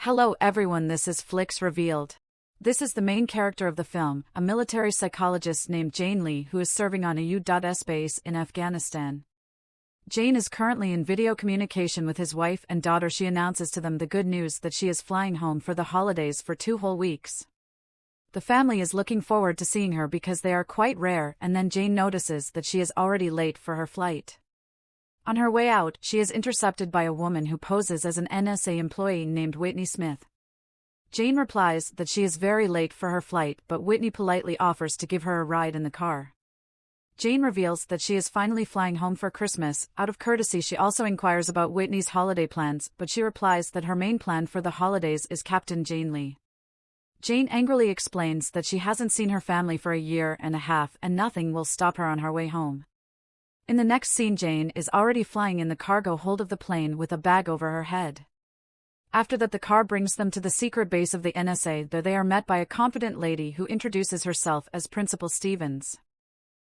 Hello everyone, this is FlicksRevealed. This is the main character of the film, a military psychologist named Jane Lee who is serving on a U.S. base in Afghanistan. Jane is currently in video communication with his wife and daughter. She announces to them the good news that she is flying home for the holidays for 2 whole weeks. The family is looking forward to seeing her because they are quite rare, and then Jane notices that she is already late for her flight. On her way out, she is intercepted by a woman who poses as an NSA employee named Whitney Smith. Jane replies that she is very late for her flight, but Whitney politely offers to give her a ride in the car. Jane reveals that she is finally flying home for Christmas. Out of courtesy, she also inquires about Whitney's holiday plans, but she replies that her main plan for the holidays is Captain Jane Lee. Jane angrily explains that she hasn't seen her family for a year and a half and nothing will stop her on her way home. In the next scene, Jane is already flying in the cargo hold of the plane with a bag over her head. After that, the car brings them to the secret base of the NSA. There they are met by a confident lady who introduces herself as Principal Stevens.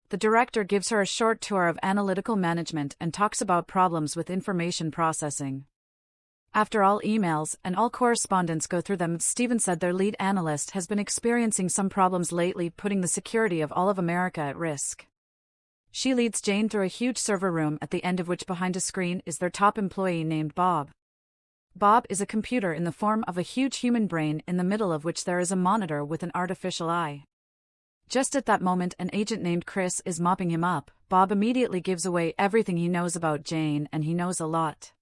The director gives her a short tour of analytical management and talks about problems with information processing. After all emails and all correspondence go through them, Stevens said their lead analyst has been experiencing some problems lately, putting the security of all of America at risk. She leads Jane through a huge server room, at the end of which behind a screen is their top employee named Bob. Bob is a computer in the form of a huge human brain, in the middle of which there is a monitor with an artificial eye. Just at that moment, an agent named Chris is mopping him up. Bob immediately gives away everything he knows about Jane, and he knows a lot.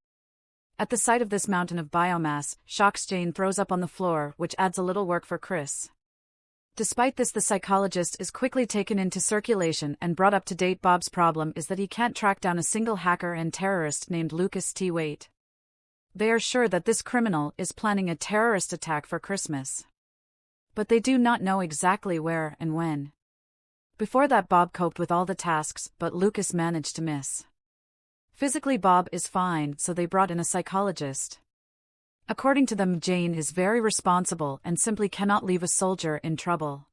At the sight of this mountain of biomass, shocks Jane throws up on the floor, which adds a little work for Chris. Despite this, the psychologist is quickly taken into circulation and brought up to date. Bob's problem is that he can't track down a single hacker and terrorist named Lucas T. Waite. They are sure that this criminal is planning a terrorist attack for Christmas. But they do not know exactly where and when. Before that, Bob coped with all the tasks, but Lucas managed to miss. Physically, Bob is fine, so they brought in a psychologist. According to them, Jane is very responsible and simply cannot leave a soldier in trouble.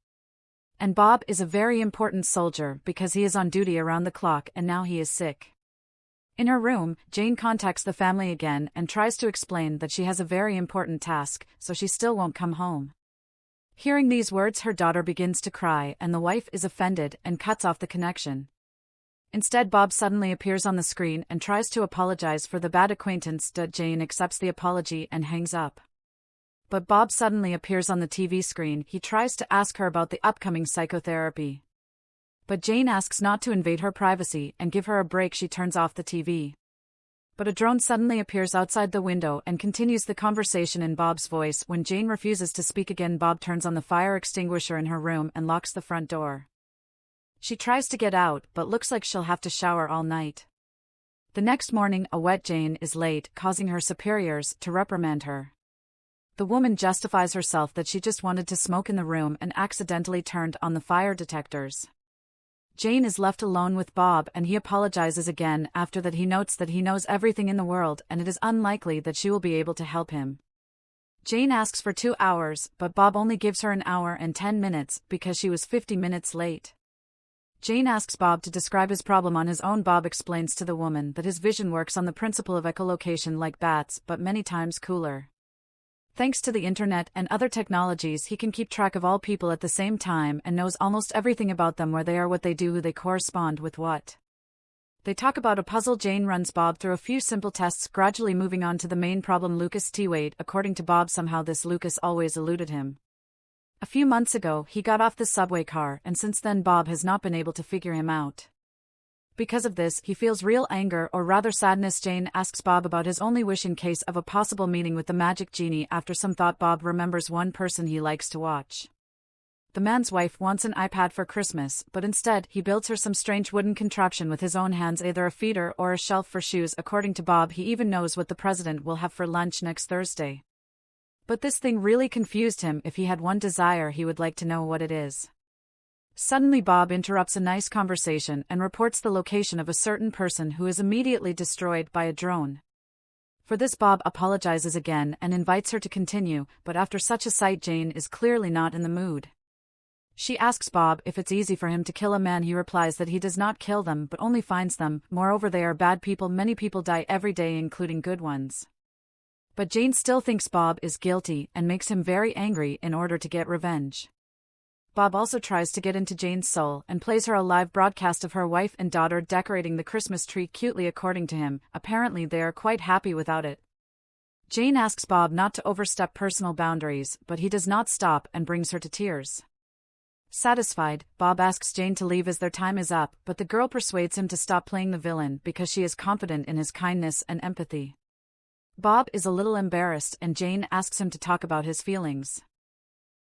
And Bob is a very important soldier because he is on duty around the clock and now he is sick. In her room, Jane contacts the family again and tries to explain that she has a very important task, so she still won't come home. Hearing these words, her daughter begins to cry and the wife is offended and cuts off the connection. Instead, Bob suddenly appears on the screen and tries to apologize for the bad acquaintance. Jane accepts the apology and hangs up. But Bob suddenly appears on the TV screen. He tries to ask her about the upcoming psychotherapy. But Jane asks not to invade her privacy and give her a break. She turns off the TV. But a drone suddenly appears outside the window and continues the conversation in Bob's voice. When Jane refuses to speak again, Bob turns on the fire extinguisher in her room and locks the front door. She tries to get out, but looks like she'll have to shower all night. The next morning, a wet Jane is late, causing her superiors to reprimand her. The woman justifies herself that she just wanted to smoke in the room and accidentally turned on the fire detectors. Jane is left alone with Bob and he apologizes again. After that, he notes that he knows everything in the world and it is unlikely that she will be able to help him. Jane asks for 2 hours, but Bob only gives her 1 hour and 10 minutes because she was 50 minutes late. Jane asks Bob to describe his problem on his own. Bob explains to the woman that his vision works on the principle of echolocation like bats, but many times cooler. Thanks to the internet and other technologies, he can keep track of all people at the same time and knows almost everything about them, where they are, what they do, who they correspond with, what. They talk about a puzzle. Jane runs Bob through a few simple tests, gradually moving on to the main problem, Lucas T. Waite. According to Bob, somehow this Lucas always eluded him. A few months ago, he got off the subway car, and since then Bob has not been able to figure him out. Because of this, he feels real anger, or rather sadness. Jane asks Bob about his only wish in case of a possible meeting with the magic genie. After some thought, Bob remembers one person he likes to watch. The man's wife wants an iPad for Christmas, but instead, he builds her some strange wooden contraption with his own hands, either a feeder or a shelf for shoes. According to Bob, he even knows what the president will have for lunch next Thursday. But this thing really confused him. If he had one desire, he would like to know what it is. Suddenly, Bob interrupts a nice conversation and reports the location of a certain person who is immediately destroyed by a drone. For this, Bob apologizes again and invites her to continue, but after such a sight, Jane is clearly not in the mood. She asks Bob if it's easy for him to kill a man. He replies that he does not kill them but only finds them. Moreover, they are bad people. Many people die every day, including good ones. But Jane still thinks Bob is guilty and makes him very angry in order to get revenge. Bob also tries to get into Jane's soul and plays her a live broadcast of her wife and daughter decorating the Christmas tree cutely according to him. Apparently they are quite happy without it. Jane asks Bob not to overstep personal boundaries, but he does not stop and brings her to tears. Satisfied, Bob asks Jane to leave as their time is up, but the girl persuades him to stop playing the villain because she is confident in his kindness and empathy. Bob is a little embarrassed and Jane asks him to talk about his feelings.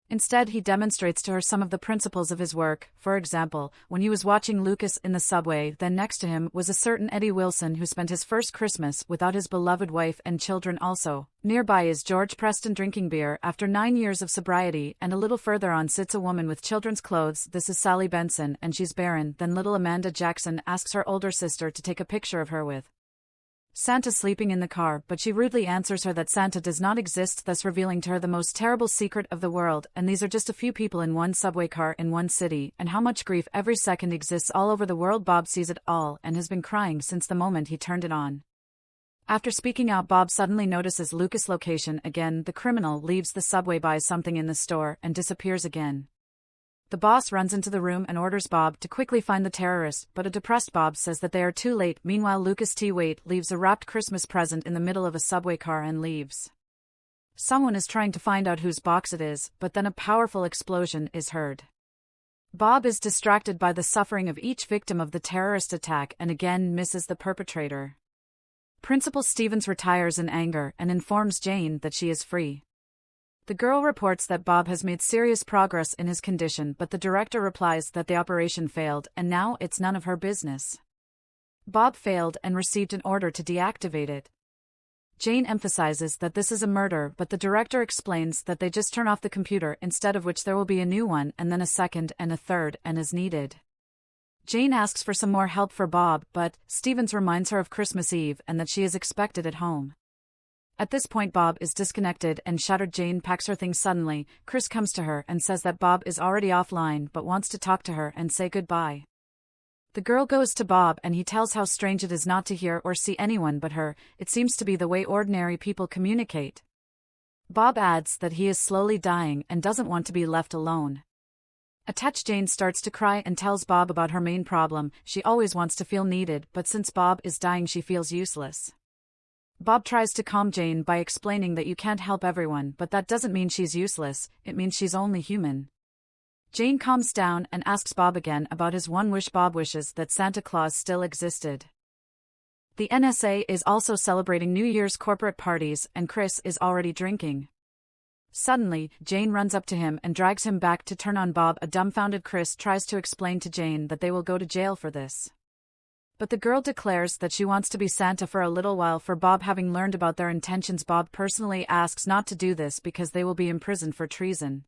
Instead, he demonstrates to her some of the principles of his work. For example, when he was watching Lucas in the subway, then next to him was a certain Eddie Wilson who spent his first Christmas without his beloved wife and children also. Nearby is George Preston drinking beer after 9 years of sobriety, and a little further on sits a woman with children's clothes. This is Sally Benson and she's barren. Then little Amanda Jackson asks her older sister to take a picture of her with Santa sleeping in the car, but she rudely answers her that Santa does not exist, thus revealing to her the most terrible secret of the world. And these are just a few people in one subway car in one city, and how much grief every second exists all over the world. Bob sees it all and has been crying since the moment he turned it on. After speaking out, Bob suddenly notices Lucas' location again. The criminal leaves the subway, buys something in the store, and disappears again. The boss runs into the room and orders Bob to quickly find the terrorist, but a depressed Bob says that they are too late. Meanwhile, Lucas T. Waite leaves a wrapped Christmas present in the middle of a subway car and leaves. Someone is trying to find out whose box it is, but then a powerful explosion is heard. Bob is distracted by the suffering of each victim of the terrorist attack and again misses the perpetrator. Principal Stevens retires in anger and informs Jane that she is free. The girl reports that Bob has made serious progress in his condition, but the director replies that the operation failed and now it's none of her business. Bob failed and received an order to deactivate it. Jane emphasizes that this is a murder, but the director explains that they just turn off the computer, instead of which there will be a new one and then a second and a third and as needed. Jane asks for some more help for Bob, but Stevens reminds her of Christmas Eve and that she is expected at home. At this point, Bob is disconnected and shattered. Jane packs her things suddenly. Chris comes to her and says that Bob is already offline but wants to talk to her and say goodbye. The girl goes to Bob and he tells how strange it is not to hear or see anyone but her. It seems to be the way ordinary people communicate. Bob adds that he is slowly dying and doesn't want to be left alone. Attached, Jane starts to cry and tells Bob about her main problem. She always wants to feel needed, but since Bob is dying she feels useless. Bob tries to calm Jane by explaining that you can't help everyone, but that doesn't mean she's useless, it means she's only human. Jane calms down and asks Bob again about his one wish. Bob wishes that Santa Claus still existed. The NSA is also celebrating New Year's corporate parties and Chris is already drinking. Suddenly, Jane runs up to him and drags him back to turn on Bob. A dumbfounded Chris tries to explain to Jane that they will go to jail for this. But the girl declares that she wants to be Santa for a little while. For Bob, having learned about their intentions, Bob personally asks not to do this because they will be imprisoned for treason.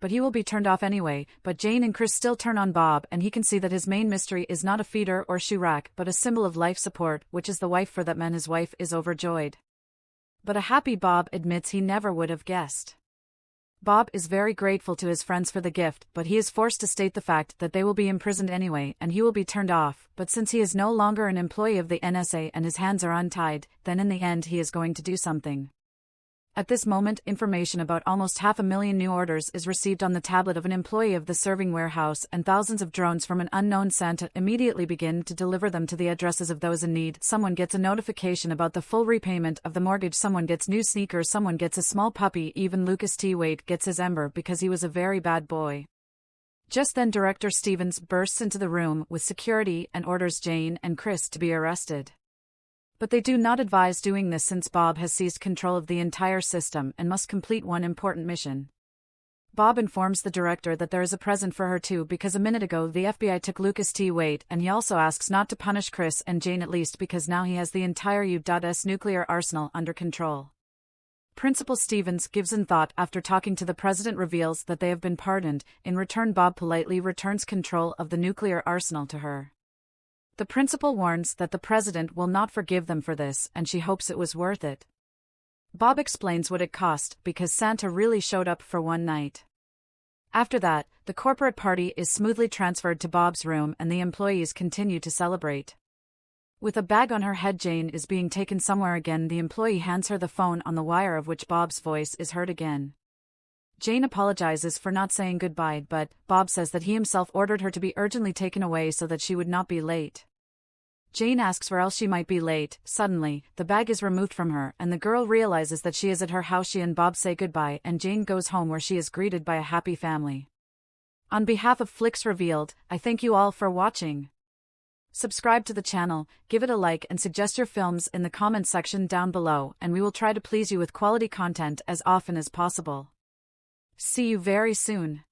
But he will be turned off anyway. But Jane and Chris still turn on Bob and he can see that his main mystery is not a feeder or shoe rack but a symbol of life support, which is the wife. For that man, his wife is overjoyed. But a happy Bob admits he never would have guessed. Bob is very grateful to his friends for the gift, but he is forced to state the fact that they will be imprisoned anyway and he will be turned off. But since he is no longer an employee of the NSA and his hands are untied, then in the end he is going to do something. At this moment, information about almost 500,000 new orders is received on the tablet of an employee of the serving warehouse, and thousands of drones from an unknown Santa immediately begin to deliver them to the addresses of those in need. Someone gets a notification about the full repayment of the mortgage, someone gets new sneakers, someone gets a small puppy, even Lucas T. Waite gets his Ember because he was a very bad boy. Just then Director Stevens bursts into the room with security and orders Jane and Chris to be arrested. But they do not advise doing this since Bob has seized control of the entire system and must complete one important mission. Bob informs the director that there is a present for her too because a minute ago the FBI took Lucas T. Waite, and he also asks not to punish Chris and Jane, at least because now he has the entire U.S. nuclear arsenal under control. Principal Stevens gives in thought after talking to the president, reveals that they have been pardoned. In return, Bob politely returns control of the nuclear arsenal to her. The principal warns that the president will not forgive them for this, and she hopes it was worth it. Bob explains what it cost, because Santa really showed up for one night. After that, the corporate party is smoothly transferred to Bob's room and the employees continue to celebrate. With a bag on her head, Jane is being taken somewhere again. The employee hands her the phone on the wire, of which Bob's voice is heard again. Jane apologizes for not saying goodbye, but Bob says that he himself ordered her to be urgently taken away so that she would not be late. Jane asks where else she might be late. Suddenly, the bag is removed from her, and the girl realizes that she is at her house. She and Bob say goodbye, and Jane goes home, where she is greeted by a happy family. On behalf of Flicks Revealed, I thank you all for watching. Subscribe to the channel, give it a like, and suggest your films in the comment section down below, and we will try to please you with quality content as often as possible. See you very soon.